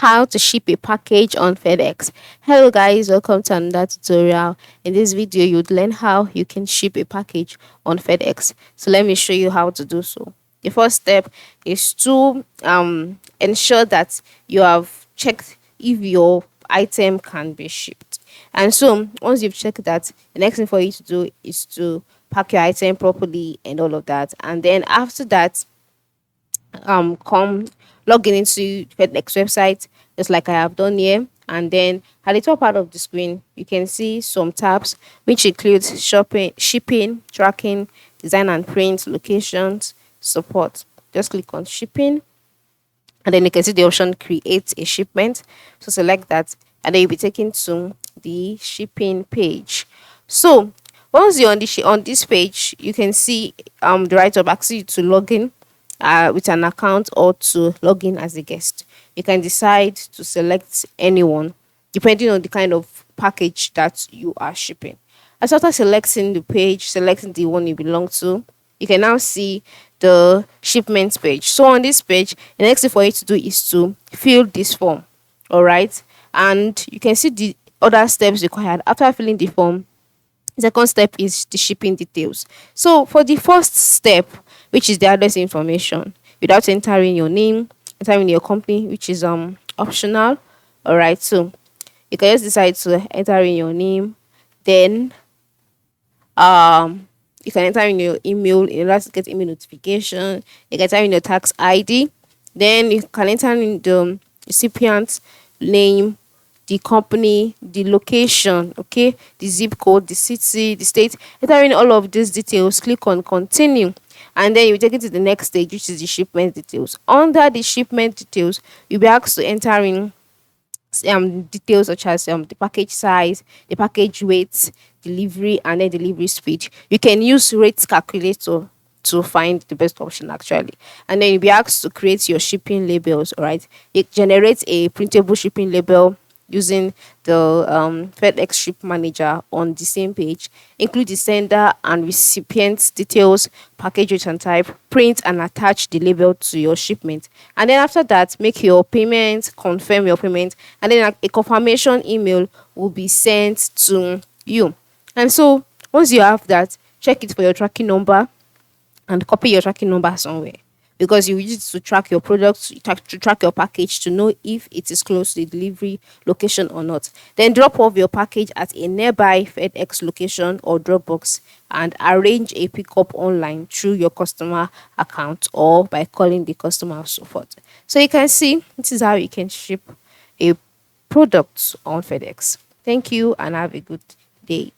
How to ship a package on FedEx. Hello guys, welcome to another tutorial. In this video, you'd learn how you can ship a package on FedEx. So let me show you how to do so. The first step is to ensure that you have checked if your item can be shipped. And so once you've checked that, the next thing for you to do is to pack your item properly and all of that. And then after that, come log in into FedEx website just like I have done here. And then at the top part of the screen, you can see some tabs which includes shopping, shipping, tracking, design and print, locations, support. Just click on shipping, and then you can see the option create a shipment. So select that, and then you'll be taken to the shipping page. So once you're on on this page, you can see the right of asks you to log in with an account or to log in as a guest. You can decide to select anyone depending on the kind of package that you are shipping. As after selecting the page, selecting the one you belong to, you can now see the shipment page. So on this page, the next thing for you to do is to fill this form. All right. And you can see the other steps required after filling the form. The second step is the shipping details. So for the first step, which is the address information, without entering your name, entering your company, which is optional. All right, so you can just decide to enter in your name, then you can enter in your email in order to get email notification. You can enter in your tax ID, then you can enter in the recipient's name, the company, the location, okay, the zip code, the city, the state. Entering all of these details, click on continue, and then you take it to the next stage, which is the shipment details. Under the shipment details, you'll be asked to enter in details such as the package size, the package weight, delivery, and then delivery speed. You can use rates calculator to find the best option actually, and then you'll be asked to create your shipping labels. All right, it generates a printable shipping label using the FedEx Ship Manager on the same page. Include the sender and recipient details, package return type, print and attach the label to your shipment. And then after that, make your payment, confirm your payment, and then a confirmation email will be sent to you. And so once you have that, check it for your tracking number and copy your tracking number somewhere, because you use it to track your products, to track your package to know if it is close to the delivery location or not. Then drop off your package at a nearby FedEx location or Dropbox and arrange a pickup online through your customer account or by calling the customer support. So you can see this is how you can ship a product on FedEx. Thank you and have a good day.